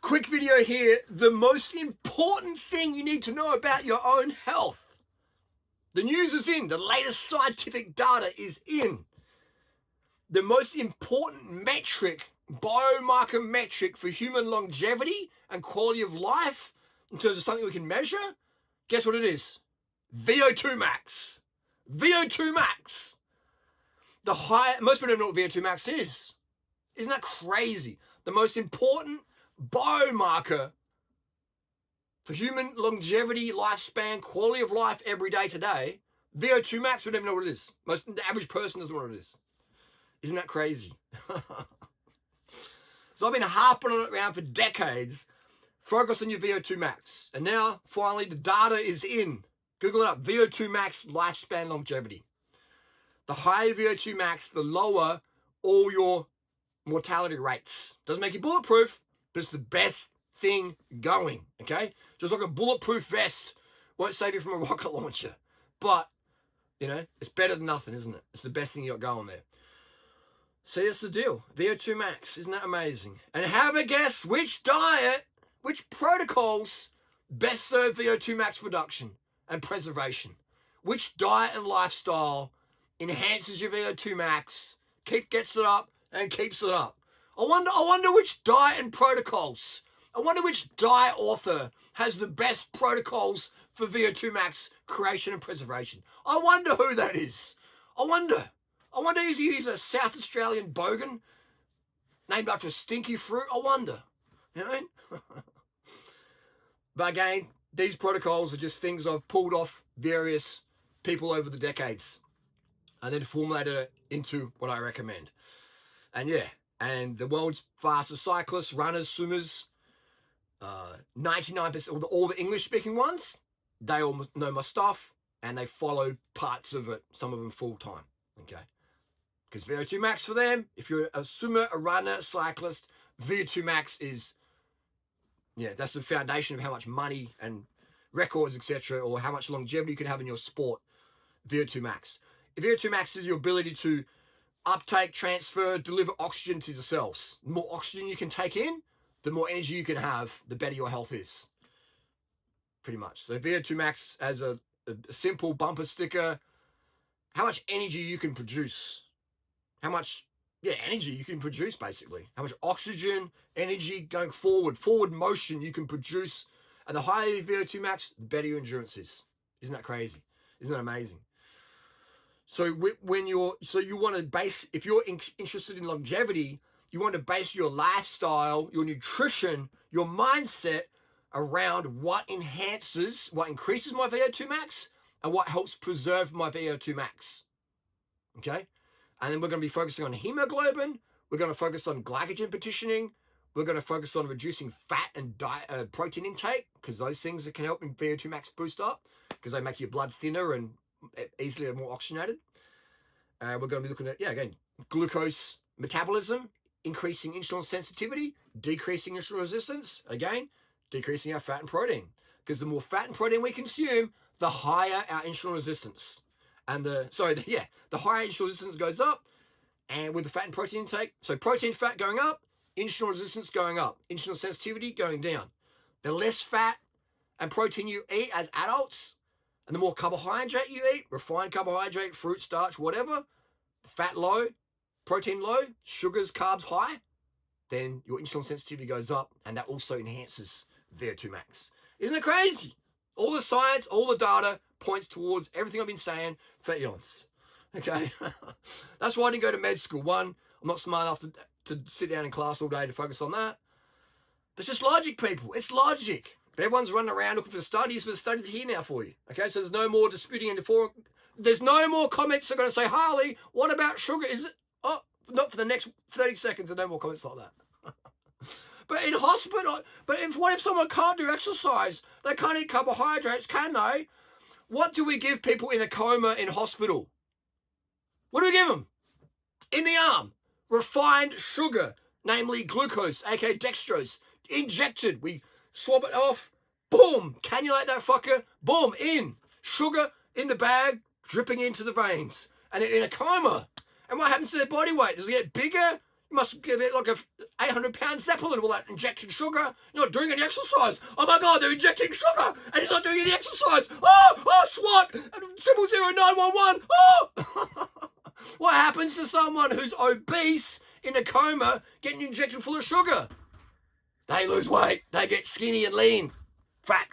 Quick video here. The most important thing you need to know about your own health. The news is in. The latest scientific data is in. The most important metric, biomarker metric for human longevity and quality of life in terms of something we can measure, guess what it is? VO2 max. VO2 max. Most people don't know what VO2 max is. Isn't that crazy? The most important biomarker for human longevity, lifespan, quality of life every day today, VO2 max, we don't even know what it is. The average person doesn't know what it is. Isn't that crazy? So I've been harping on it around for decades. Focus on your VO2 max. And now, finally, the data is in. Google it up. VO2 max lifespan longevity. The higher VO2 max, the lower all your mortality rates. Doesn't make you bulletproof, but it's the best thing going, okay? Just like a bulletproof vest won't save you from a rocket launcher. But, it's better than nothing, isn't it? It's the best thing you got going there. So that's the deal. VO2 max. Isn't that amazing? And have a guess which diet, which protocols best serve VO2 max production and preservation. Which diet and lifestyle enhances your VO2 max, gets it up, and keeps it up. I wonder which diet and protocols. I wonder which diet author has the best protocols for VO2 max creation and preservation. I wonder who that is. I wonder if he's a South Australian bogan named after a stinky fruit. I wonder. You know what I mean? But again, these protocols are just things I've pulled off various people over the decades and then formulated it into what I recommend. And and the world's fastest cyclists, runners, swimmers, 99%, all the English-speaking ones, they all know my stuff and they follow parts of it, some of them full-time, okay? Because VO2 max for them, if you're a swimmer, a runner, a cyclist, VO2 max is, that's the foundation of how much money and records, etc., or how much longevity you can have in your sport, VO2 max. If VO2 max is your ability to uptake, transfer, deliver oxygen to the cells. The more oxygen you can take in, the more energy you can have, the better your health is. Pretty much. So VO2 max as a simple bumper sticker, how much energy you can produce. How much, energy you can produce, basically. How much oxygen, energy going forward motion you can produce. And the higher your VO2 max, the better your endurance is. Isn't that crazy? Isn't that amazing? So you want to base, if you're interested in longevity, you want to base your lifestyle, your nutrition, your mindset around what increases my VO2 max and what helps preserve my VO2 max. Okay? And then we're going to be focusing on hemoglobin. We're going to focus on glycogen partitioning. We're going to focus on reducing fat and protein intake, because those things that can help in VO2 max boost up, because they make your blood thinner and easily more oxygenated. We're going to be looking at, again, glucose metabolism, increasing insulin sensitivity, decreasing insulin resistance, again, decreasing our fat and protein. Because the more fat and protein we consume, the higher our insulin resistance. And the higher insulin resistance goes up, and with the fat and protein intake, so protein, fat going up, insulin resistance going up, insulin sensitivity going down. The less fat and protein you eat as adults, and the more carbohydrate you eat, refined carbohydrate, fruit, starch, whatever, fat low, protein low, sugars, carbs high, then your insulin sensitivity goes up, and that also enhances VO2 max. Isn't it crazy? All the science, all the data points towards everything I've been saying for eons. Okay? That's why I didn't go to med school. One, I'm not smart enough to sit down in class all day to focus on that. But it's just logic, people. It's logic. But everyone's running around looking for the studies, but the studies are here now for you. Okay, so there's no more disputing in the forum. There's no more comments that are going to say, Harley, what about sugar? Is it? Oh, not for the next 30 seconds, and no more comments like that. But in hospital, what if someone can't do exercise? They can't eat carbohydrates, can they? What do we give people in a coma in hospital? What do we give them? In the arm, refined sugar, namely glucose, aka dextrose, injected. We swab it off, boom, cannulate that fucker, boom, in. Sugar in the bag, dripping into the veins. And they're in a coma. And what happens to their body weight? Does it get bigger? You must give it like a 800-pound Zeppelin with that injected sugar. You're not doing any exercise. Oh my God, they're injecting sugar and he's not doing any exercise. Oh, SWAT, 000911. Oh! What happens to someone who's obese in a coma getting injected full of sugar? They lose weight. They get skinny and lean. Fat.